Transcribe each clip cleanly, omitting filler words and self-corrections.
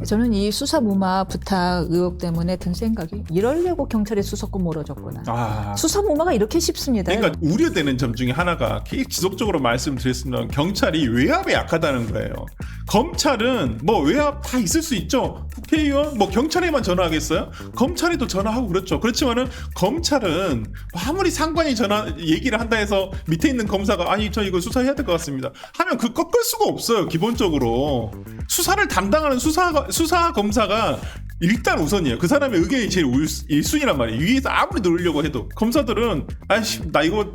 저는 이 수사 무마 부탁 의혹 때문에 든 생각이 이러려고 경찰에 수사권 몰아줬구나. 수사 무마가 이렇게 쉽습니다. 그러니까 우려되는 점 중에 하나가 계속 지속적으로 말씀드렸습니다. 경찰이 외압에 약하다는 거예요. 검찰은 뭐 외압 다 있을 수 있죠. 국회의원 뭐 경찰에만 전화하겠어요? 검찰에도 전화하고 그렇죠. 그렇지만은 검찰은 아무리 상관이 전화 얘기를 한다 해서 밑에 있는 검사가 아니 저 이거 수사해야 될 것 같습니다 하면 그 꺾을 수가 없어요. 기본적으로 수사를 담당하는 수사 검사가 일단 우선이에요. 그 사람의 의견이 제일 1순위란 말이에요. 위에서 아무리 누르려고 해도 검사들은 아이씨 나 이거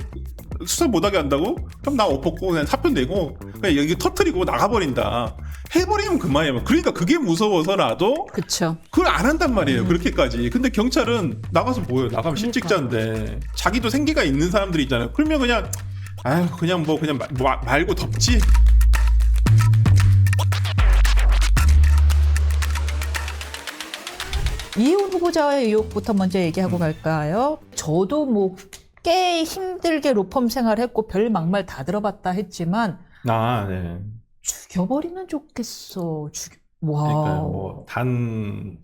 수사 못하게 한다고? 그럼 나 옷 벗고 그냥 사표 내고 그냥 여기 터트리고 나가버린다. 해버리면 그만이에요. 그러니까 그게 무서워서라도 그쵸. 그걸 안 한단 말이에요. 그렇게까지. 근데 경찰은 나가서 뭐예요? 나가면 실직자인데 자기도 생계가 있는 사람들이 있잖아요. 그러면 그냥 아유 그냥 뭐 그냥 말고 덮지. 이혼 후보자의 의혹부터 먼저 얘기하고 갈까요? 저도 뭐 꽤 힘들게 로펌 생활했고 별 막말 다 들어봤다 했지만 네. 죽여버리면 좋겠어. 와. 그러니까 뭐 단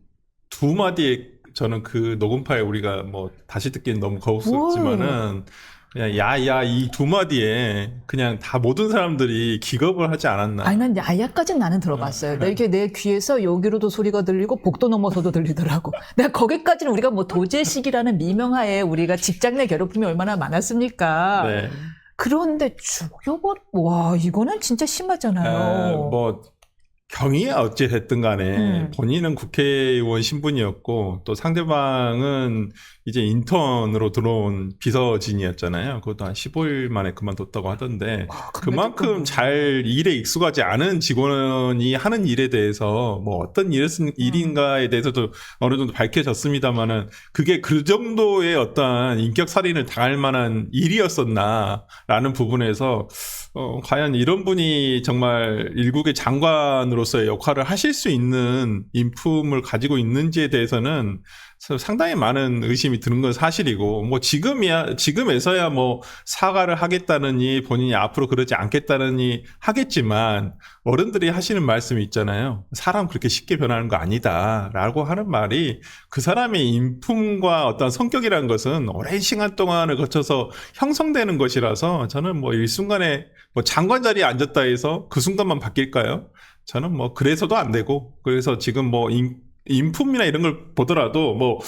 두 마디에 저는 그 녹음 파일 우리가 뭐 다시 듣기는 너무 거북스럽지만은 그냥 야야 이 두 마디에 그냥 다 모든 사람들이 기겁을 하지 않았나. 아니 난 야야까지는 나는 들어봤어요. 이렇게 내 귀에서 여기로도 소리가 들리고 복도 넘어서도 들리더라고. 내가 거기까지는 우리가 뭐 도제식이라는 미명하에 우리가 직장 내 괴롭힘이 얼마나 많았습니까? 네. 그런데 와 이거는 진짜 심하잖아요. 뭐 경위에 어찌 됐든 간에 본인은 국회의원 신분이었고 또 상대방은 이제 인턴으로 들어온 비서진이었잖아요. 그것도 한 15일 만에 그만뒀다고 하던데 그만큼 잘 일에 익숙하지 않은 직원이 하는 일에 대해서 뭐 어떤 일인가에 대해서도 어느 정도 밝혀졌습니다만은 그게 그 정도의 어떤 인격 살인을 당할 만한 일이었었나라는 부분에서 과연 이런 분이 정말 일국의 장관으로서의 역할을 하실 수 있는 인품을 가지고 있는지에 대해서는 상당히 많은 의심이 드는 건 사실이고, 뭐 지금에서야 뭐 사과를 하겠다느니 본인이 앞으로 그러지 않겠다느니 하겠지만 어른들이 하시는 말씀이 있잖아요. 사람 그렇게 쉽게 변하는 거 아니다라고 하는 말이 그 사람의 인품과 어떤 성격이라는 것은 오랜 시간 동안을 거쳐서 형성되는 것이라서 저는 뭐 일순간에 뭐 장관 자리에 앉았다 해서 그 순간만 바뀔까요? 저는 뭐 그래서도 안 되고, 그래서 지금 뭐 인품이나 이런 걸 보더라도 뭐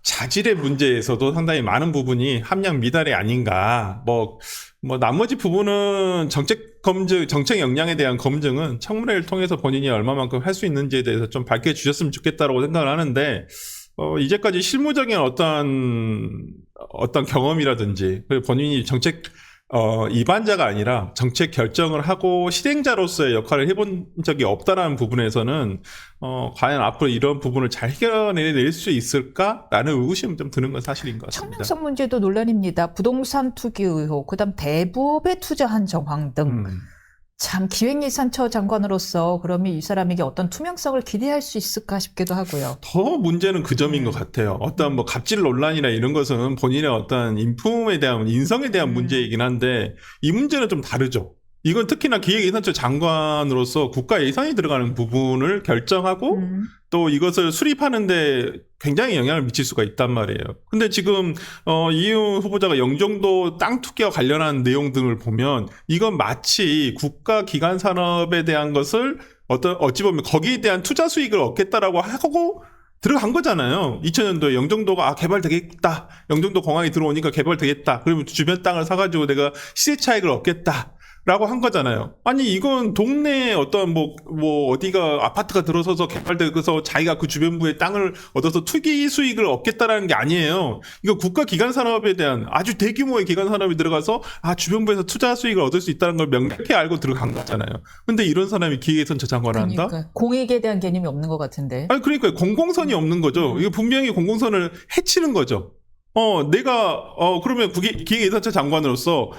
자질의 문제에서도 상당히 많은 부분이 함량 미달이 아닌가. 뭐 나머지 부분은 정책 역량에 대한 검증은 청문회를 통해서 본인이 얼마만큼 할 수 있는지에 대해서 좀 밝혀주셨으면 좋겠다라고 생각을 하는데, 이제까지 실무적인 어떤 경험이라든지 본인이 정책 입안자가 아니라 정책 결정을 하고 실행자로서의 역할을 해본 적이 없다라는 부분에서는 과연 앞으로 이런 부분을 잘 해결해낼 수 있을까라는 의구심이 좀 드는 건 사실인 것 같습니다. 청량성 문제도 논란입니다. 부동산 투기 의혹, 그다음 대부업에 투자한 정황 등. 참 기획예산처 장관으로서 그러면 이 사람에게 어떤 투명성을 기대할 수 있을까 싶기도 하고요. 더 문제는 그 점인 것 같아요. 어떤 뭐 갑질 논란이나 이런 것은 본인의 어떤 인품에 대한 인성에 대한 문제이긴 한데 이 문제는 좀 다르죠. 이건 특히나 기획예산처 장관으로서 국가 예산이 들어가는 부분을 결정하고 또 이것을 수립하는데 굉장히 영향을 미칠 수가 있단 말이에요. 근데 지금 이윤 후보자가 영종도 땅 투기와 관련한 내용 등을 보면 이건 마치 국가 기관 산업에 대한 것을 어찌 보면 거기에 대한 투자 수익을 얻겠다라고 하고 들어간 거잖아요. 2000년도에 영종도가 개발되겠다. 영종도 공항이 들어오니까 개발되겠다. 그러면 주변 땅을 사가지고 내가 시세 차익을 얻겠다. 라고 한 거잖아요. 아니 이건 동네에 어떤 뭐 어디가 아파트가 들어서서 개발돼서 자기가 그 주변부에 땅을 얻어서 투기 수익을 얻겠다라는 게 아니에요. 이거 국가 기관 산업에 대한 아주 대규모의 기관 산업이 들어가서 주변부에서 투자 수익을 얻을 수 있다는 걸 명백히 알고 들어간 거잖아요. 근데 이런 사람이 기획예산처 장관을 한다? 그러니까 공익에 대한 개념이 없는 것 같은데. 아니 그러니까 공공선이 없는 거죠. 이거 분명히 공공선을 해치는 거죠. 그러면 기획예산처 장관으로서,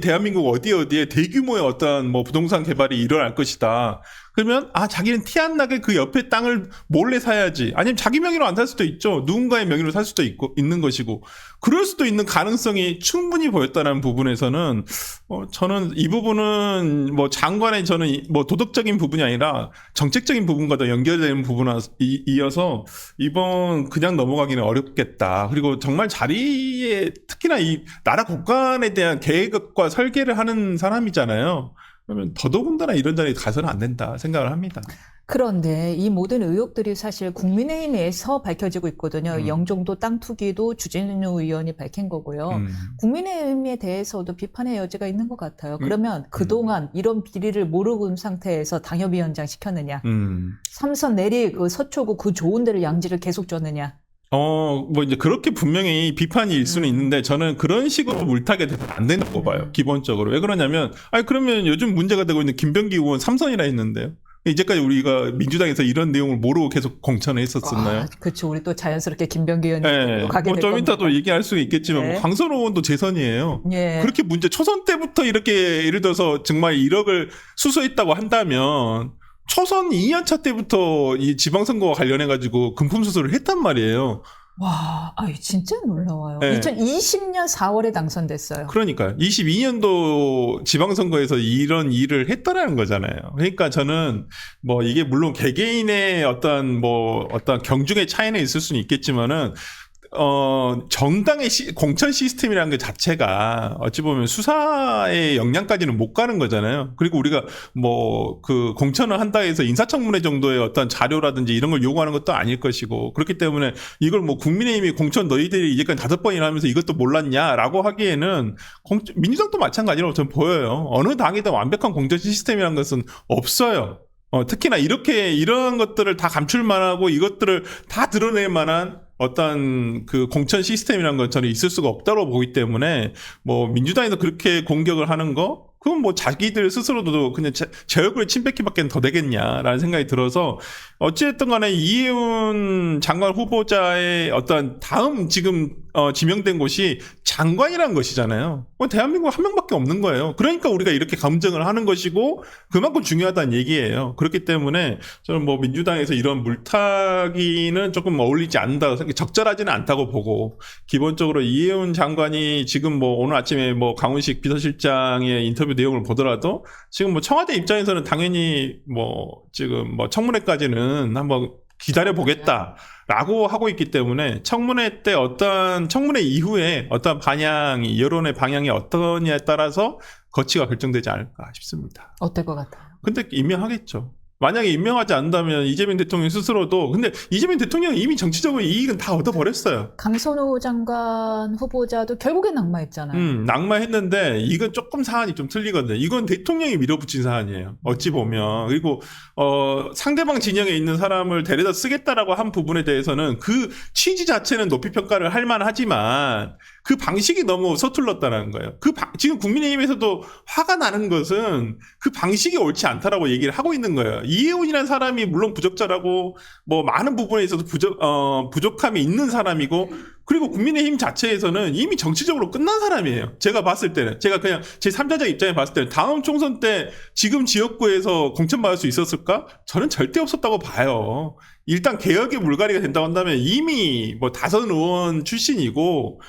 대한민국 어디에 대규모의 어떤 뭐 부동산 개발이 일어날 것이다. 그러면 자기는 티 안 나게 그 옆에 땅을 몰래 사야지. 아니면 자기 명의로 안 살 수도 있죠. 누군가의 명의로 살 수도 있는 것이고. 그럴 수도 있는 가능성이 충분히 보였다는 부분에서는 저는 이 부분은 뭐 장관의 저는 뭐 도덕적인 부분이 아니라 정책적인 부분과 더 연결되는 부분이어서 이번 그냥 넘어가기는 어렵겠다. 그리고 정말 자리에 특히나 이 나라 국간에 대한 계획과 설계를 하는 사람이잖아요. 그러면 더더군다나 이런 자리에 가서는 안 된다 생각을 합니다. 그런데 이 모든 의혹들이 사실 국민의힘에서 밝혀지고 있거든요. 영종도 땅 투기도 주진우 의원이 밝힌 거고요. 국민의힘에 대해서도 비판의 여지가 있는 것 같아요. 그러면 그동안 이런 비리를 모르고 온 상태에서 당협위원장 시켰느냐. 삼선 내리 그 서초구 그 좋은 데를 양지를 계속 줬느냐. 뭐 이제 그렇게 분명히 비판이 일 수는 있는데 저는 그런 식으로 물타게 돼서 안 된다고 봐요. 기본적으로. 왜 그러냐면, 그러면 요즘 문제가 되고 있는 김병기 의원 3선이라 했는데요. 이제까지 우리가 민주당에서 이런 내용을 모르고 계속 공천을 했었었나요? 그렇죠. 우리 또 자연스럽게 김병기 의원님 네. 가게 될 좀 이따 겁니다. 또 얘기할 수 있겠지만 네. 광선 의원도 재선이에요. 예. 그렇게 초선 때부터 이렇게 예를 들어서 정말 1억을 수수했다고 한다면 초선 2년차 때부터 이 지방선거와 관련해가지고 금품 수수를 했단 말이에요. 와, 진짜 놀라워요. 네. 2020년 4월에 당선됐어요. 그러니까 22년도 지방선거에서 이런 일을 했다라는 거잖아요. 그러니까 저는 뭐 이게 물론 개개인의 어떤 경중의 차이는 있을 수는 있겠지만은 정당의 공천 시스템이라는 것 자체가 어찌 보면 수사의 역량까지는 못 가는 거잖아요. 그리고 우리가 그 공천을 한다 해서 인사청문회 정도의 어떤 자료라든지 이런 걸 요구하는 것도 아닐 것이고, 그렇기 때문에 이걸 국민의힘이 공천 너희들이 이제까지 5번이나 하면서 이것도 몰랐냐라고 하기에는 민주당도 마찬가지라고 저는 보여요. 어느 당이든 완벽한 공천 시스템이라는 것은 없어요. 특히나 이런 것들을 다 감출만하고 이것들을 다 드러낼 만한 어떤 그 공천 시스템이라는 건 저는 있을 수가 없다고 보기 때문에 민주당에서 그렇게 공격을 하는 거 그건 자기들 스스로도 그냥 제 얼굴에 침 뱉기밖에 더 되겠냐라는 생각이 들어서 어찌됐든 간에 이해운 장관 후보자의 어떤 다음 지금 지명된 곳이 장관이라는 것이잖아요. 대한민국 한 명밖에 없는 거예요. 그러니까 우리가 이렇게 검증을 하는 것이고 그만큼 중요하다는 얘기예요. 그렇기 때문에 저는 민주당에서 이런 물타기는 조금 어울리지 않는다, 적절하지는 않다고 보고, 기본적으로 이해운 장관이 지금 오늘 아침에 강훈식 비서실장의 인터뷰 내용을 보더라도 지금 청와대 입장에서는 당연히 지금 청문회까지는 한번 기다려 보겠다라고 하고 있기 때문에 청문회 이후에 어떤 방향이, 여론의 방향이 어떠냐에 따라서 거치가 결정되지 않을까 싶습니다. 어떨 것 같아요? 근데 임명하겠죠. 만약에 임명하지 않는다면 이재명 대통령 스스로도, 근데 이재명 대통령은 이미 정치적으로 이익은 다 얻어버렸어요. 강선우 장관 후보자도 결국엔 낙마했잖아요. 낙마했는데 이건 조금 사안이 좀 틀리거든요. 이건 대통령이 밀어붙인 사안이에요. 어찌 보면. 그리고 상대방 진영에 있는 사람을 데려다 쓰겠다라고 한 부분에 대해서는 그 취지 자체는 높이 평가를 할 만하지만 그 방식이 너무 서툴렀다는 거예요. 지금 국민의힘에서도 화가 나는 것은 그 방식이 옳지 않다라고 얘기를 하고 있는 거예요. 이해훈이라는 사람이 물론 부적절하고 많은 부분에 있어서 부족함이 있는 사람이고, 그리고 국민의힘 자체에서는 이미 정치적으로 끝난 사람이에요. 제가 봤을 때는, 제가 그냥 제 3자적 입장에 봤을 때는 다음 총선 때 지금 지역구에서 공천받을 수 있었을까? 저는 절대 없었다고 봐요. 일단 개혁의 물갈이가 된다고 한다면 이미 다선 의원 출신이고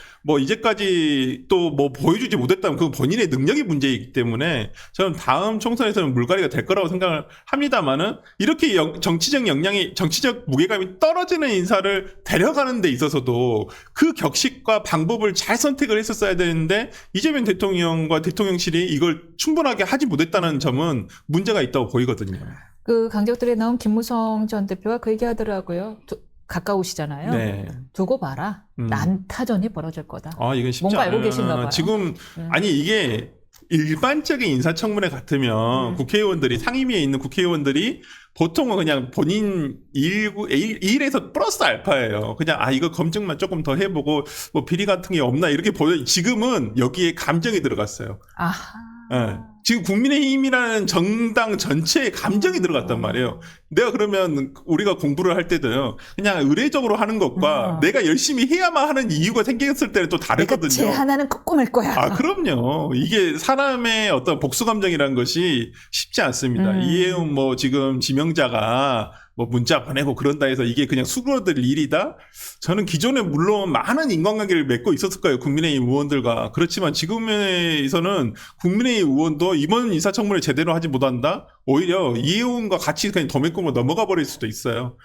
이제까지 또 보여주지 못했다면 그건 본인의 능력이 문제이기 때문에 저는 다음 총선에서는 물갈이가 될 거라고 생각을 합니다만은, 이렇게 정치적 역량이, 정치적 무게감이 떨어지는 인사를 데려가는 데 있어서도 그 격식과 방법을 잘 선택을 했었어야 되는데 이재명 대통령과 대통령실이 이걸 충분하게 하지 못했다는 점은 문제가 있다고 보이거든요. 그 강적들에 나온 김무성 전 대표가 그 얘기 하더라고요. 가까우시잖아요. 네. 두고 봐라. 난타전이 벌어질 거다. 이건 쉽지 뭔가 알고 않아요. 계신가 봐요. 지금 이게 일반적인 인사청문회 같으면 국회의원들이, 상임위에 있는 국회의원들이 보통은 그냥 본인 일에서 플러스 알파예요. 그냥 이거 검증만 조금 더 해보고 비리 같은 게 없나 이렇게 보여. 지금은 여기에 감정이 들어갔어요. 아하. 네. 지금 국민의힘이라는 정당 전체에 감정이 들어갔단 말이에요. 내가 그러면 우리가 공부를 할 때도요. 그냥 의례적으로 하는 것과 내가 열심히 해야만 하는 이유가 생겼을 때는 또 다르거든요. 제 하나는 꼭 꾸밀 거야. 아, 그럼요. 이게 사람의 어떤 복수 감정이라는 것이 쉽지 않습니다. 이해운 뭐 지금 지명자가 뭐 문자 보내고 그런다 해서 이게 그냥 수그러들 일이다? 저는 기존에 물론 많은 인간관계를 맺고 있었을 거예요. 국민의힘 의원들과. 그렇지만 지금에서는 국민의힘 의원도 이번 인사청문회 제대로 하지 못한다? 오히려 이해운과 같이 그냥 더 맺고 넘어가 버릴 수도 있어요.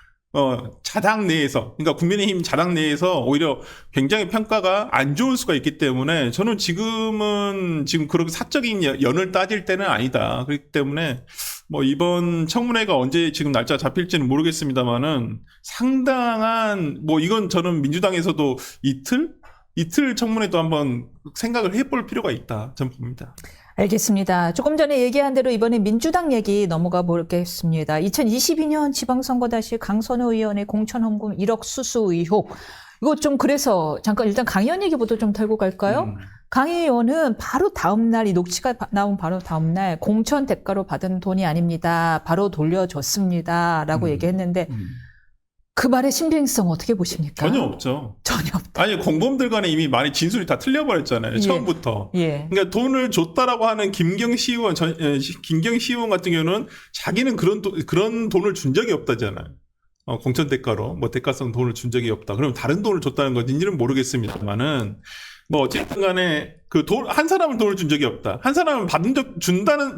자당 내에서, 그러니까 국민의힘 자당 내에서 오히려 굉장히 평가가 안 좋을 수가 있기 때문에 저는 지금 그렇게 사적인 연을 따질 때는 아니다. 그렇기 때문에 뭐 이번 청문회가 언제 지금 날짜 잡힐지는 모르겠습니다만은 상당한 뭐 이건 저는 민주당에서도 이틀 청문회도 한번 생각을 해볼 필요가 있다. 저는 봅니다. 알겠습니다. 조금 전에 얘기한 대로 이번에 민주당 얘기 넘어가 보겠습니다. 2022년 지방선거 다시 강선호 의원의 공천헌금 1억 수수 의혹. 이거 좀 그래서 잠깐 일단 강 의원 얘기부터 좀 털고 갈까요? 강 의원은 바로 다음 날, 이 녹취가 나온 바로 다음 날 공천 대가로 받은 돈이 아닙니다. 바로 돌려줬습니다. 라고 얘기했는데 그 말의 신빙성 어떻게 보십니까? 전혀 없죠. 전혀 없다. 아니, 공범들 간에 이미 많이 진술이 다 틀려버렸잖아요. 예. 처음부터. 예. 그러니까 돈을 줬다라고 하는 김경시 의원 같은 경우는 자기는 그런 돈을 준 적이 없다잖아요. 공천 대가로, 뭐 대가성 돈을 준 적이 없다. 그럼 다른 돈을 줬다는 건지는 모르겠습니다만은, 뭐 어쨌든 간에 한 사람은 돈을 준 적이 없다. 한 사람은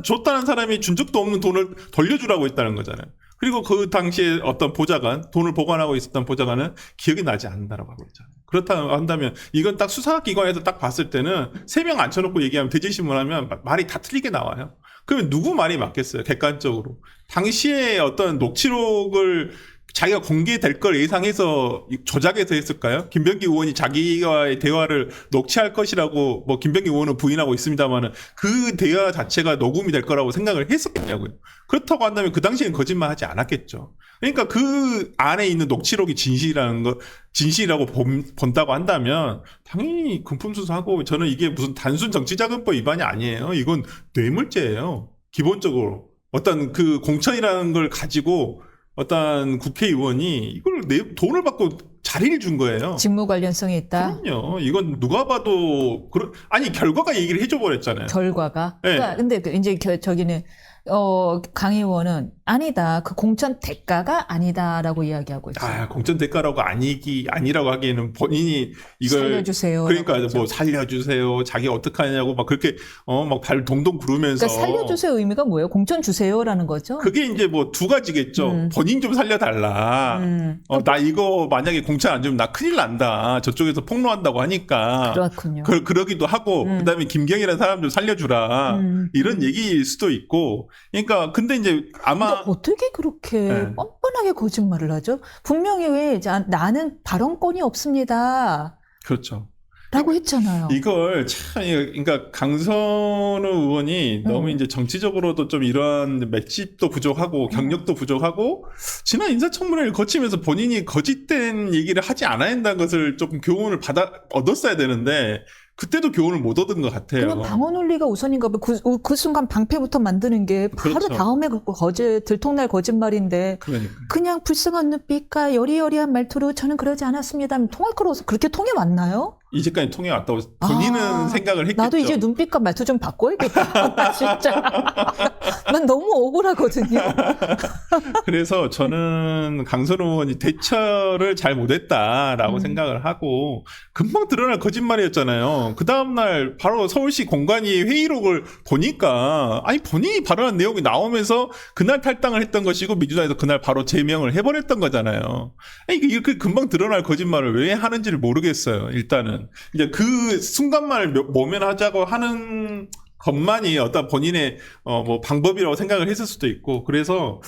줬다는 사람이 준 적도 없는 돈을 돌려주라고 했다는 거잖아요. 그리고 그 당시에 어떤 보좌관, 돈을 보관하고 있었던 보좌관은 기억이 나지 않는다라고 하고 있잖아요. 그렇다 한다면 이건 딱 수사기관에서 딱 봤을 때는 3명 앉혀놓고 얘기하면 대질신문하면 말이 다 틀리게 나와요. 그러면 누구 말이 맞겠어요? 객관적으로. 당시에 어떤 녹취록을 자기가 공개될 걸 예상해서 조작해서 했을까요? 김병기 의원이 자기와의 대화를 녹취할 것이라고 뭐 김병기 의원은 부인하고 있습니다만은 그 대화 자체가 녹음이 될 거라고 생각을 했었겠냐고요. 그렇다고 한다면 그 당시엔 거짓말하지 않았겠죠. 그러니까 그 안에 있는 녹취록이 진실이라고 본다고 한다면 당연히 금품수수하고, 저는 이게 무슨 단순 정치자금법 위반이 아니에요. 이건 뇌물죄예요. 기본적으로 어떤 그 공천이라는 걸 가지고 어떤 국회의원이 이걸 돈을 받고 자리를 준 거예요. 직무 관련성이 있다. 그럼요. 이건 누가 봐도 아니, 결과가 얘기를 해줘 버렸잖아요. 결과가. 네. 그러니까 근데 이제 저기는 강 의원은 아니다. 그 공천 대가가 아니다라고 이야기하고 있어요. 공천 대가라고 아니라고 하기에는 본인이 이걸 살려주세요. 그러니까 뭐 살려주세요. 자기 어떡하냐고 막 그렇게 막 발 동동 구르면서. 그러니까 살려주세요 의미가 뭐예요? 공천 주세요라는 거죠? 그게 이제 뭐 두 가지겠죠. 본인 좀 살려달라. 나 이거 만약에 공천 안 주면 나 큰일 난다. 저쪽에서 폭로한다고 하니까. 그렇군요. 그러기도 하고, 그다음에 김경이라는 사람 좀 살려주라. 이런 얘기일 수도 있고. 그러니까 근데 이제 아마 어떻게 그렇게 뻔뻔하게 거짓말을 하죠? 분명히 나는 발언권이 없습니다. 그렇죠. 라고 했잖아요. 이걸 참, 그러니까 강선우 의원이 너무 이제 정치적으로도 좀 이런 맷집도 부족하고 경력도 부족하고, 지난 인사청문회를 거치면서 본인이 거짓된 얘기를 하지 않아야 한다는 것을 조금 교훈을 얻었어야 되는데, 그때도 교훈을 못 얻은 것 같아요. 그러면 방어 논리가 우선인가 봐. 그 순간 방패부터 만드는 게 바로 그렇죠. 다음에 들통날 거짓말인데. 그러니까. 그냥 불쌍한 눈빛과 여리여리한 말투로 저는 그러지 않았습니다. 통할 거라서 그렇게 통해 왔나요? 이제까지 통해 왔다고 본인은 생각을 했겠죠. 나도 이제 눈빛과 말투 좀 바꿔야겠다. 나 진짜. 난 너무 억울하거든요. 그래서 저는 강선우 의원이 대처를 잘 못했다라고 생각을 하고, 금방 드러날 거짓말이었잖아요. 그 다음날 바로 서울시 공관위 회의록을 보니까, 아니, 본인이 발언한 내용이 나오면서 그날 탈당을 했던 것이고, 민주당에서 그날 바로 제명을 해버렸던 거잖아요. 아니, 이렇게 금방 드러날 거짓말을 왜 하는지를 모르겠어요. 일단은 이제 그 순간만을 모면하자고 하는 것만이 어떤 본인의 뭐 방법이라고 생각을 했을 수도 있고, 그래서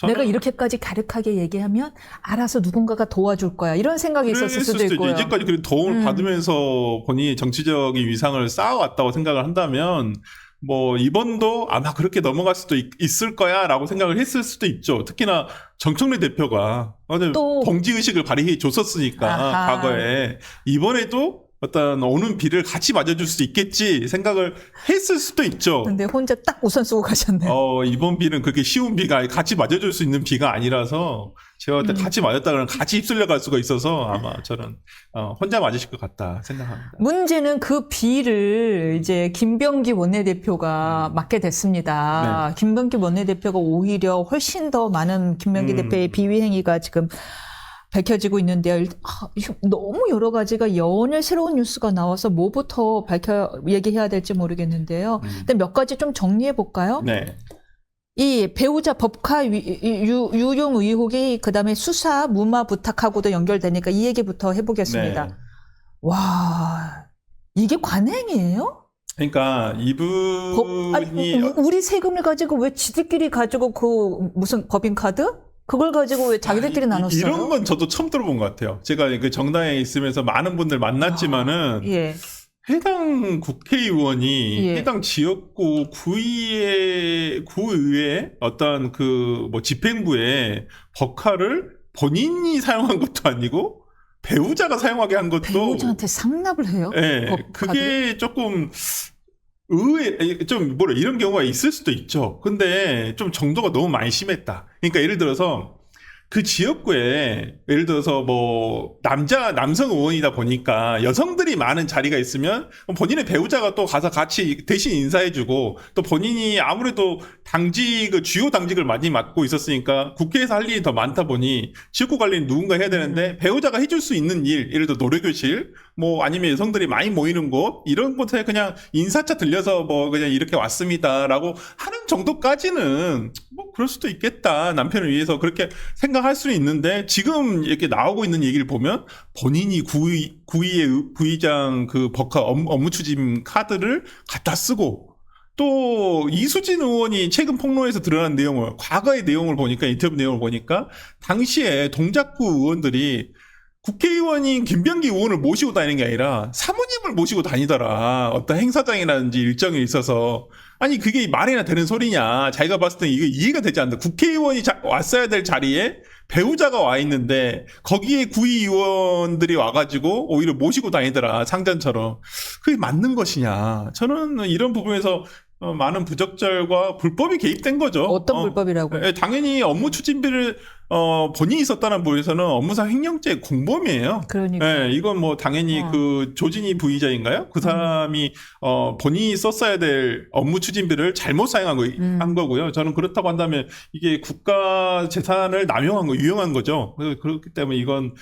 내가 이렇게까지 가득하게 얘기하면 알아서 누군가가 도와줄 거야, 이런 생각이 있었을 수도 있고요. 이제까지 그 도움을 받으면서 본인이 정치적인 위상을 쌓아왔다고 생각을 한다면, 뭐 이번도 아마 그렇게 넘어갈 수도 있을 거야라고 생각을 했을 수도 있죠. 특히나 정청래 대표가 또 동지의식을 발휘해 줬었으니까 과거에, 이번에도 어떤 오는 비를 같이 맞아줄 수 있겠지 생각을 했을 수도 있죠. 근데 혼자 딱 우산 쓰고 가셨네요. 이번 비는 그렇게 쉬운 비가 같이 맞아줄 수 있는 비가 아니라서 제가 볼 때 같이 맞았다 그러면 같이 휩쓸려 갈 수가 있어서 아마 저는 혼자 맞으실 것 같다 생각합니다. 문제는 그 비를 이제 김병기 원내대표가 맡게 됐습니다. 네. 김병기 원내대표가 오히려 훨씬 더 많은 김병기 대표의 비위 행위가 지금 밝혀지고 있는데요. 너무 여러 가지가 연일 새로운 뉴스가 나와서 뭐부터 얘기해야 될지 모르겠는데요. 근데 몇 가지 좀 정리해 볼까요? 네. 이 배우자 법카 유용 의혹이 그다음에 수사 무마 부탁하고도 연결되니까 이 얘기부터 해보겠습니다. 네. 와, 이게 관행이에요? 그러니까 이분이 우리 세금을 가지고 왜 지들끼리 가지고 그 무슨 법인카드? 그걸 가지고 왜 자기들끼리 나눴어요? 이런 건 저도 처음 들어본 것 같아요. 제가 그 정당에 있으면서 많은 분들 만났지만은 예. 해당 국회의원이 예. 해당 지역구 구의회 어떤 그 뭐 집행부에 법카를 본인이 사용한 것도 아니고 배우자가 사용하게 한 것도 배우자한테 상납을 해요? 예, 법카드? 그게 조금 좀 이런 경우가 있을 수도 있죠. 근데 좀 정도가 너무 많이 심했다. 그러니까 예를 들어서 그 지역구에 예를 들어서 뭐 남성 의원이다 보니까 여성들이 많은 자리가 있으면 본인의 배우자가 또 가서 같이 대신 인사해주고 또 본인이 아무래도 주요 당직을 많이 맡고 있었으니까 국회에서 할 일이 더 많다 보니 지역구 관리는 누군가 해야 되는데 배우자가 해줄 수 있는 일, 예를 들어 노래교실 뭐 아니면 여성들이 많이 모이는 곳 이런 곳에 그냥 인사차 들려서 뭐 그냥 이렇게 왔습니다라고 하는 정도까지는 뭐 그럴 수도 있겠다. 남편을 위해서 그렇게 생각할 수는 있는데 지금 이렇게 나오고 있는 얘기를 보면 본인이 구의장 그 법카 업무 추진 카드를 갖다 쓰고 또 이수진 의원이 최근 폭로에서 드러난 내용을 과거의 내용을 보니까 인터뷰 내용을 보니까 당시에 동작구 의원들이 국회의원인 김병기 의원을 모시고 다니는 게 아니라 사모님을 모시고 다니더라. 어떤 행사장이라든지 일정이 있어서. 아니 그게 말이나 되는 소리냐. 자기가 봤을 때 이게 이해가 되지 않는다. 국회의원이 왔어야 될 자리에 배우자가 와 있는데 거기에 구의원들이 와가지고 오히려 모시고 다니더라. 상전처럼. 그게 맞는 것이냐. 저는 이런 부분에서 많은 부적절과 불법이 개입된 거죠. 어떤 불법이라고요? 당연히 업무 추진비를 본인이 썼다는 부분에서는 업무상 횡령죄 공범이에요. 그러니까. 이건 뭐 당연히 그 조진희 부의자인가요? 그 사람이 본인이 썼어야 될 업무 추진비를 잘못 사용한 거고요. 저는 그렇다고 한다면 이게 국가 재산을 유용한 거죠. 그렇기 때문에 이건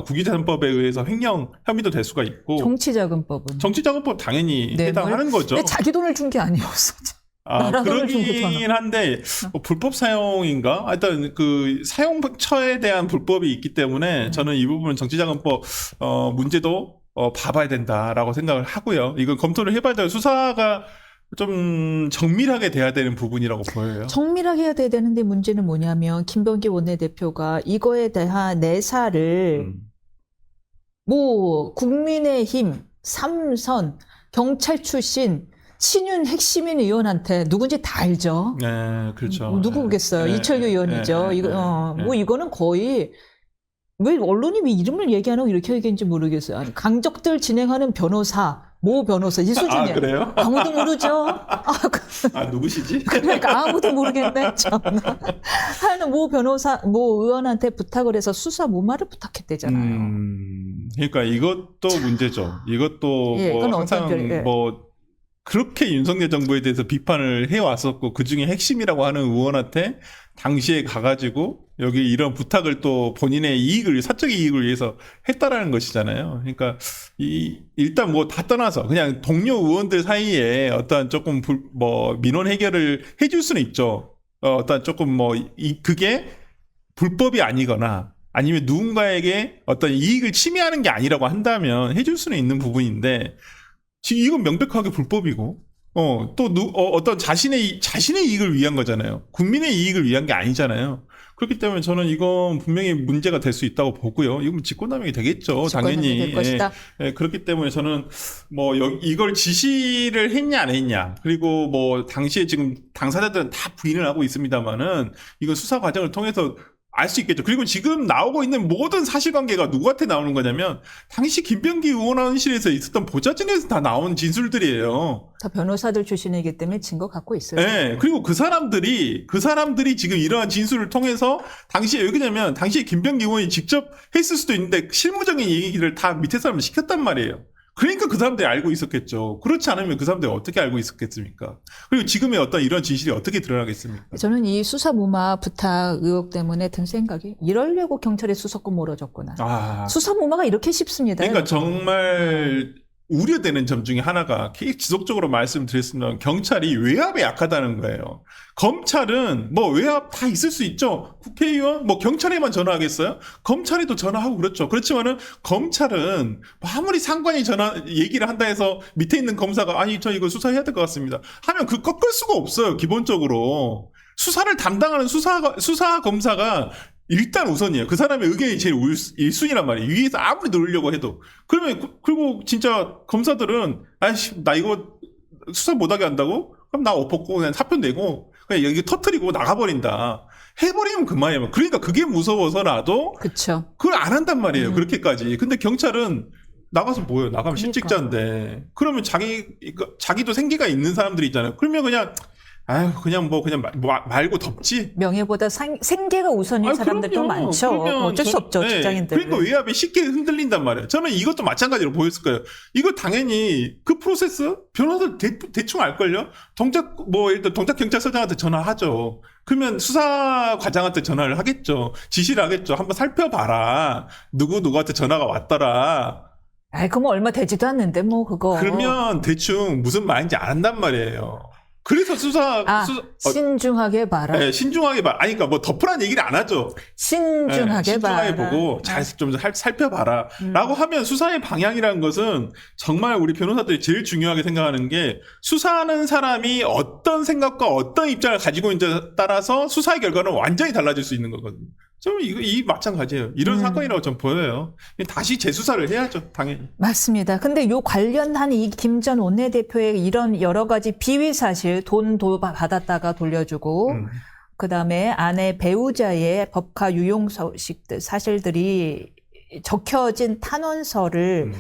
국유재산법에 의해서 횡령 혐의도 될 수가 있고 정치자금법은? 정치자금법 당연히 해당하는 거죠. 근데 자기 돈을 준 게 아니었어. 그러긴 한데 불법 사용인가? 하여튼 그 사용처에 대한 불법이 있기 때문에 저는 이 부분은 정치자금법 문제도 봐봐야 된다라고 생각을 하고요. 이건 검토를 해봐야 돼요. 수사가 좀 정밀하게 돼야 되는 부분이라고 보여요. 정밀하게 해야 되는데 문제는 뭐냐면 김병기 원내대표가 이거에 대한 내사를 뭐 국민의힘, 삼선, 경찰 출신 친윤 핵심인 의원한테 누군지 다 알죠. 네, 그렇죠. 누구겠어요? 이철규 의원이죠. 뭐 이거는 거의 왜 언론이 왜 이름을 얘기하는 이렇게 얘기했는지 모르겠어요. 아니, 강적들 진행하는 변호사, 모 변호사 이 수준이에요. 그래요? 아무도 모르죠. 누구시지? 그러니까 아무도 모르겠네. 참나. 하는 모 변호사, 모 의원한테 부탁을 해서 수사 무마를 부탁했대잖아요. 그러니까 이것도 문제죠. 이것도 뭐 항상 뭐 그렇게 윤석열 정부에 대해서 비판을 해왔었고 그중에 핵심이라고 하는 의원한테 당시에 가가지고 여기 이런 부탁을 또 본인의 사적인 이익을 위해서 했다라는 것이잖아요. 그러니까 일단 뭐 다 떠나서 그냥 동료 의원들 사이에 어떤 조금 민원 해결을 해줄 수는 있죠. 어떤 조금 그게 불법이 아니거나 아니면 누군가에게 어떤 이익을 침해하는 게 아니라고 한다면 해줄 수는 있는 부분인데 지금 이건 명백하게 불법이고, 어떤 자신의 이익을 위한 거잖아요. 국민의 이익을 위한 게 아니잖아요. 그렇기 때문에 저는 이건 분명히 문제가 될 수 있다고 보고요. 이건 직권남용이 되겠죠. 당연히. 될 것이다. 그렇기 때문에 저는 이걸 지시를 했냐 안 했냐. 그리고 당시에 지금 당사자들은 다 부인을 하고 있습니다만은 이건 수사 과정을 통해서 알 수 있겠죠. 그리고 지금 나오고 있는 모든 사실관계가 누구한테 나오는 거냐면 당시 김병기 의원실에서 있었던 보좌진에서 다 나온 진술들이에요. 다 변호사들 출신이기 때문에 증거 갖고 있어요. 네, 그리고 그 사람들이 지금 이러한 진술을 통해서 당시에 왜 그러냐면 당시에 김병기 의원이 직접 했을 수도 있는데 실무적인 얘기를 다 밑에 사람을 시켰단 말이에요. 그러니까 그 사람들이 알고 있었겠죠. 그렇지 않으면 그 사람들이 어떻게 알고 있었겠습니까? 그리고 지금의 어떤 이런 진실이 어떻게 드러나겠습니까? 저는 이 수사 무마 부탁 의혹 때문에 든 생각이 이러려고 경찰에 수사권 몰아줬구나. 아, 수사 무마가 이렇게 쉽습니다. 그러니까 여러분. 정말 우려되는 점 중에 하나가 계속 지속적으로 말씀드렸습니다. 경찰이 외압에 약하다는 거예요. 검찰은 뭐 외압 다 있을 수 있죠. 국회의원 뭐 경찰에만 전화하겠어요? 검찰에도 전화하고 그렇죠. 그렇지만은 검찰은 뭐 아무리 상관이 얘기를 한다 해서 밑에 있는 검사가 아니 저 이거 수사해야 될 것 같습니다 하면 그 꺾을 수가 없어요. 기본적으로 수사를 담당하는 수사 검사가 일단 우선이에요. 그 사람의 의견이 제일 1순위란 말이에요. 위에서 아무리 누르려고 해도. 그리고 진짜 검사들은, 아이씨, 나 이거 수사 못하게 한다고? 그럼 나 엎었고, 그냥 사표 내고, 그냥 여기 터트리고 나가버린다. 해버리면 그만이에요. 그러니까 그게 무서워서라도, 그쵸. 그걸 안 한단 말이에요. 그렇게까지. 근데 경찰은, 나가서 뭐예요? 나가면 실직자인데. 그러면 자기도 생계가 있는 사람들이 있잖아요. 그러면 그냥, 아유, 그냥 말고 덮지? 명예보다 생계가 우선인 사람들도 그럼요. 많죠. 그러면 어쩔 수 없죠, 직장인들. 그러니까 외압이 쉽게 흔들린단 말이에요. 저는 이것도 마찬가지로 보였을 거예요. 이거 당연히 그 프로세스 변호사들 대충 알걸요? 예를 들어 동작경찰서장한테 전화하죠. 그러면 수사과장한테 전화를 하겠죠. 지시를 하겠죠. 한번 살펴봐라. 누구한테 전화가 왔더라. 아이, 그럼 얼마 되지도 않는데, 뭐, 그거. 그러면 대충 무슨 말인지 안단 말이에요. 그래서 신중하게 봐라. 네, 신중하게 봐. 아니, 그러니까 뭐 덮으라는 얘기를 안 하죠. 신중하게 봐라. 신중하게 보고 좀 살펴봐라. 라고 하면 수사의 방향이라는 것은 정말 우리 변호사들이 제일 중요하게 생각하는 게 수사하는 사람이 어떤 생각과 어떤 입장을 가지고 있는지에 따라서 수사의 결과는 완전히 달라질 수 있는 거거든요. 저는 이 마찬가지예요. 이런 사건이라고 전 보여요. 다시 재수사를 해야죠, 당연히. 맞습니다. 근데 요 관련한 이 김 전 원내대표의 이런 여러 가지 비위 사실, 돈 받았다가 돌려주고, 그 다음에 아내 배우자의 법카 유용 소식들, 사실들이 적혀진 탄원서를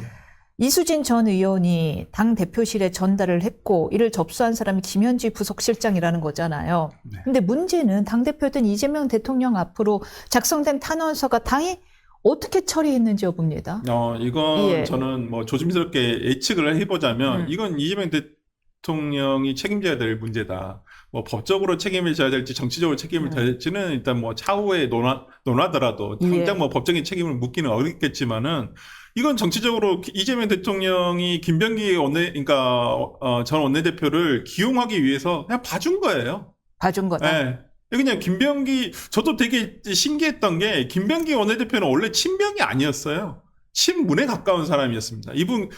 이수진 전 의원이 당 대표실에 전달을 했고 이를 접수한 사람이 김현지 부속실장이라는 거잖아요. 네. 근데 문제는 당대표든 이재명 대통령 앞으로 작성된 탄원서가 당이 어떻게 처리했는지 여부입니다. 이건 예. 저는 뭐 조심스럽게 예측을 해보자면 이건 이재명 대통령이 책임져야 될 문제다. 뭐 법적으로 책임을 져야 될지 정치적으로 책임을 져야 될지는 일단 뭐 차후에 논하더라도 당장 뭐 법적인 책임을 묻기는 어렵겠지만은 이건 정치적으로 이재명 대통령이 김병기 전 원내대표를 기용하기 위해서 그냥 봐준 거예요. 봐준 거다. 네. 그냥 저도 되게 신기했던 게 김병기 원내대표는 원래 친명이 아니었어요. 친문에 가까운 사람이었습니다. 이분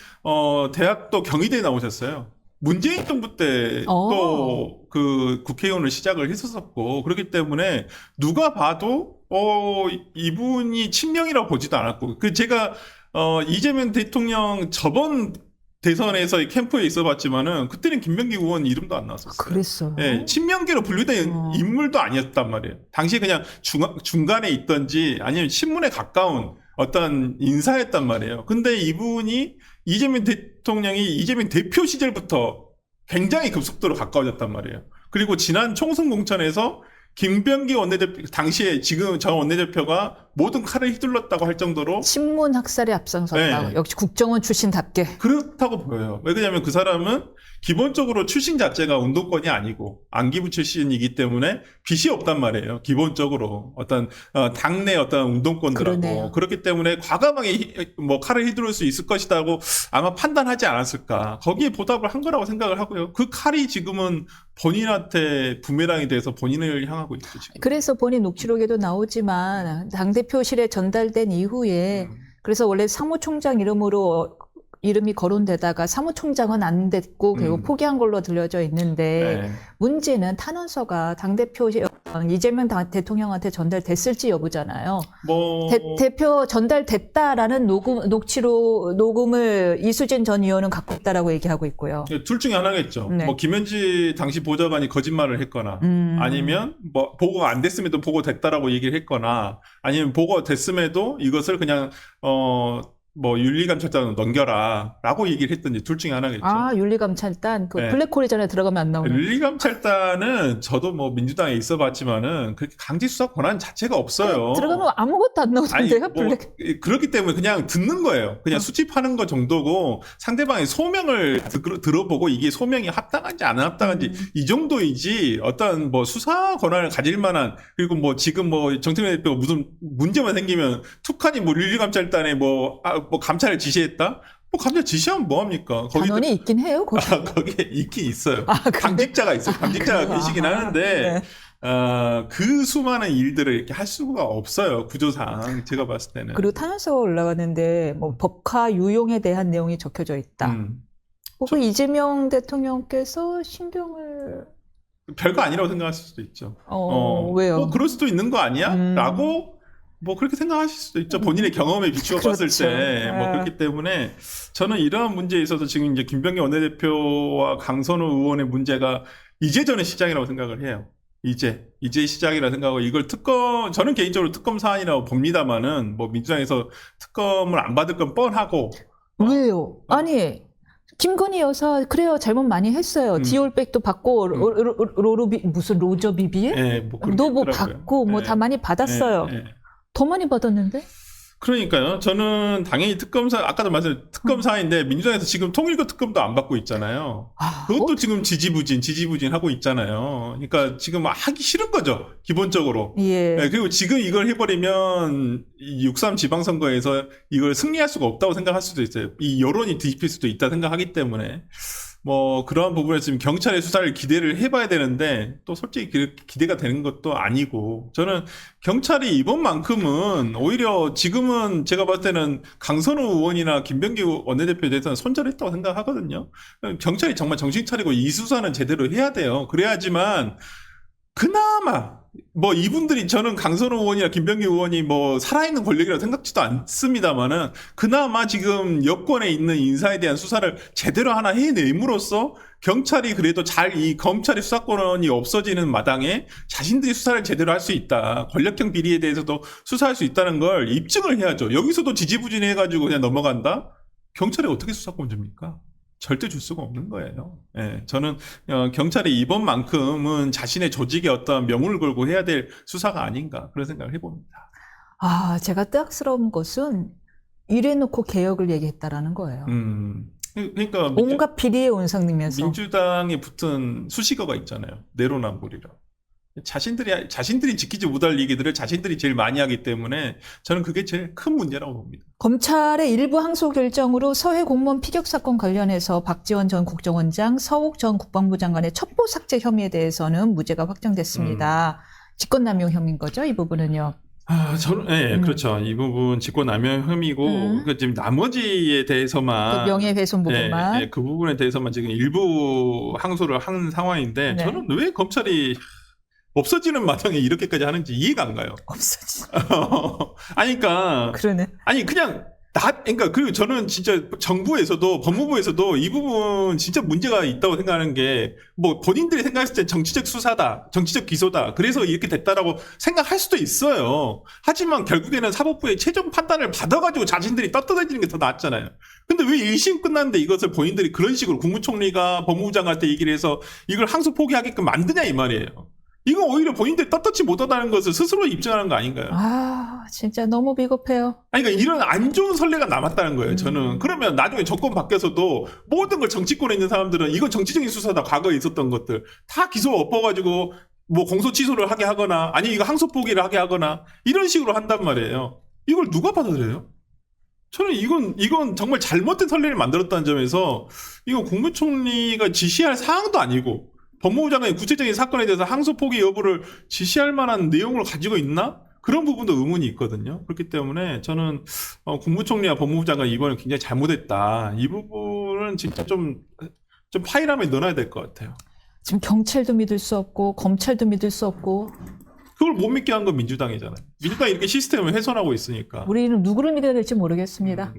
대학도 경희대에 나오셨어요. 문재인 정부 때 또 그 국회의원을 시작을 했었고 그렇기 때문에 누가 봐도 이분이 친명이라고 보지도 않았고 제가 이재명 대통령 저번 대선에서 캠프에 있어봤지만은 그때는 김병기 의원 이름도 안 나왔었어요. 그랬어요. 네, 친명계로 분류된 인물도 아니었단 말이에요. 당시에 그냥 중간에 있던지 아니면 친문에 가까운 어떤 인사였단 말이에요. 근데 이분이 이재명 대통령이 이재명 대표 시절부터 굉장히 급속도로 가까워졌단 말이에요. 그리고 지난 총선 공천에서 김병기 원내대표, 당시에 지금 저 원내대표가 모든 칼을 휘둘렀다고 할 정도로 친문 학살에 앞장섰다. 네. 역시 국정원 출신답게. 그렇다고 보여요. 왜 그러냐면 그 사람은 기본적으로 출신 자체가 운동권이 아니고 안기부 출신이기 때문에 빚이 없단 말이에요. 기본적으로 어떤 당내 어떤 운동권들하고 그러네요. 그렇기 때문에 과감하게 뭐 칼을 휘두를 수 있을 것이다고 아마 판단하지 않았을까. 거기에 보답을 한 거라고 생각을 하고요. 그 칼이 지금은 본인한테 부메랑이 돼서 본인을 향하고 있죠. 지금. 그래서 본인 녹취록에도 나오지만 당대표실에 전달된 이후에 그래서 원래 사무총장 이름으로 이름이 거론되다가 사무총장은 안 됐고 결국 포기한 걸로 들려져 있는데 네. 문제는 탄원서가 당대표 이재명 대통령한테 전달됐을지 여부잖아요. 뭐 대표 전달됐다라는 녹음을 이수진 전 의원은 갖고 있다라고 얘기하고 있고요. 둘 중에 하나겠죠. 네. 뭐 김현지 당시 보좌관이 거짓말을 했거나 아니면 뭐 보고가 안 됐음에도 보고됐다라고 얘기를 했거나 아니면 보고 됐음에도 이것을 그냥 뭐 윤리감찰단으로 넘겨라라고 얘기를 했든지 둘 중에 하나겠죠. 아, 윤리감찰단 그 네. 블랙홀이잖아요. 들어가면 안 나오는. 윤리감찰단은 저도 뭐 민주당에 있어봤지만은 그렇게 강제 수사 권한 자체가 없어요. 들어가면 아무것도 안 나오던데요. 뭐 블랙. 그렇기 때문에 그냥 듣는 거예요. 그냥 수집하는 것 정도고 상대방의 소명을 들어보고 이게 소명이 합당한지 안 합당한지 이 정도이지 어떤 뭐 수사 권한을 가질 만한 그리고 뭐 지금 뭐 정태민 대표가 무슨 문제만 생기면 툭하니 뭐 윤리감찰단에 뭐 감찰을 지시했다? 뭐 감찰 지시하면 뭐합니까? 단원이 있긴 해요. 거기. 거기에 있긴 있어요. 그래요? 당직자가 있어요. 당직자가 계시긴 하는데 네. 그 수많은 일들을 이렇게 할 수가 없어요. 구조상 제가 봤을 때는. 그리고 탄원서가 올라가는데 뭐 법화 유용에 대한 내용이 적혀져 있다. 혹은 이재명 대통령께서 신경을 별거 아니라고 생각하실 수도 있죠. 왜요? 뭐 그럴 수도 있는 거 아니야? 라고 뭐 그렇게 생각하실 수도 있죠. 본인의 경험에 비추어 그렇죠. 봤을 때. 뭐 그렇기 때문에 저는 이러한 문제에 있어서 지금 이제 김병기 원내대표와 강선우 의원의 문제가 이제 저는 시작이라고 생각을 해요. 이제 시작이라 생각하고 이걸 저는 개인적으로 특검 사안이라고 봅니다만은 뭐 민주당에서 특검을 안 받을 건 뻔하고. 왜요? 아니 김건희 여사 그래요 잘못 많이 했어요. 디올백도 받고 무슨 로저 비비에? 네, 뭐 너 받고 뭐 다 많이 받았어요. 더 많이 받았는데? 그러니까요. 저는 당연히 아까도 말씀드린 특검 사안인데 민주당에서 지금 통일교 특검도 안 받고 있잖아요. 그것도 지금 지지부진 하고 있잖아요. 그러니까 지금 하기 싫은 거죠. 기본적으로. 예. 네, 그리고 지금 이걸 해버리면 6.3 지방선거에서 이걸 승리할 수가 없다고 생각할 수도 있어요. 이 여론이 뒤집힐 수도 있다 생각하기 때문에. 뭐 그러한 부분에서 지금 경찰의 수사를 기대를 해봐야 되는데 또 솔직히 기대가 되는 것도 아니고 저는 경찰이 이번만큼은 오히려 지금은 제가 봤을 때는 강선우 의원이나 김병기 원내대표에 대해서는 손절했다고 생각하거든요. 경찰이 정말 정신 차리고 이 수사는 제대로 해야 돼요. 그래야지만 그나마 뭐 이분들이 저는 강선우 의원이나 김병기 의원이 뭐 살아있는 권력이라고 생각지도 않습니다만은 그나마 지금 여권에 있는 인사에 대한 수사를 제대로 하나 해내므로써 경찰이 그래도 이 검찰의 수사권이 없어지는 마당에 자신들이 수사를 제대로 할 수 있다. 권력형 비리에 대해서도 수사할 수 있다는 걸 입증을 해야죠. 여기서도 지지부진해가지고 그냥 넘어간다? 경찰이 어떻게 수사권 줍니까? 절대 줄 수가 없는 거예요. 예, 저는 경찰이 이번만큼은 자신의 조직에 어떤 명운을 걸고 해야 될 수사가 아닌가 그런 생각을 해봅니다. 제가 뜨악스러운 것은 이래놓고 개혁을 얘기했다라는 거예요. 그러니까 온갖 비리에 온상이면서 민주당에 붙은 수식어가 있잖아요. 내로남불이라. 자신들이 지키지 못할 얘기들을 자신들이 제일 많이 하기 때문에 저는 그게 제일 큰 문제라고 봅니다. 검찰의 일부 항소 결정으로 서해 공무원 피격 사건 관련해서 박지원 전 국정원장, 서욱 전 국방부 장관의 첩보 삭제 혐의에 대해서는 무죄가 확정됐습니다. 직권남용 혐의인 거죠, 이 부분은요? 저는, 그렇죠. 이 부분 직권남용 혐의고, 그러니까 지금 나머지에 대해서만. 그 명예훼손 부분만. 그 부분에 대해서만 지금 일부 항소를 하는 상황인데, 네. 저는 왜 검찰이 없어지는 마당에 이렇게까지 하는지 이해가 안 가요. 아니, 그러니까. 그러네. 아니, 그러니까, 그리고 저는 진짜 정부에서도, 법무부에서도 이 부분 진짜 문제가 있다고 생각하는 게, 뭐, 본인들이 생각했을 때 정치적 수사다, 정치적 기소다, 그래서 이렇게 됐다라고 생각할 수도 있어요. 하지만 결국에는 사법부의 최종 판단을 받아가지고 자신들이 떳떳해지는 게 더 낫잖아요. 근데 왜 1심 끝났는데 이것을 본인들이 그런 식으로 국무총리가 법무부 장관한테 얘기를 해서 이걸 항소 포기하게끔 만드냐, 이 말이에요. 이거 오히려 본인들이 떳떳지 못하다는 것을 스스로 입증하는 거 아닌가요? 진짜 너무 비겁해요. 아니, 그러니까 이런 안 좋은 선례가 남았다는 거예요, 저는. 그러면 나중에 정권 바뀌어서도 모든 걸 정치권에 있는 사람들은 이건 정치적인 수사다, 과거에 있었던 것들. 다 기소 엎어가지고 뭐 공소 취소를 하게 하거나, 아니, 이거 항소 포기를 하게 하거나, 이런 식으로 한단 말이에요. 이걸 누가 받아들여요? 저는 이건 정말 잘못된 선례를 만들었다는 점에서, 이건 국무총리가 지시할 사항도 아니고, 법무부 장관이 구체적인 사건에 대해서 항소 포기 여부를 지시할 만한 내용을 가지고 있나? 그런 부분도 의문이 있거든요. 그렇기 때문에 저는 국무총리와 법무부 장관 이번에 굉장히 잘못했다. 이 부분은 진짜 좀 파일함에 넣어놔야 될 것 같아요. 지금 경찰도 믿을 수 없고 검찰도 믿을 수 없고 그걸 못 믿게 한 건 민주당이잖아요. 민주당이 이렇게 시스템을 훼손하고 있으니까. 우리는 누구를 믿어야 될지 모르겠습니다.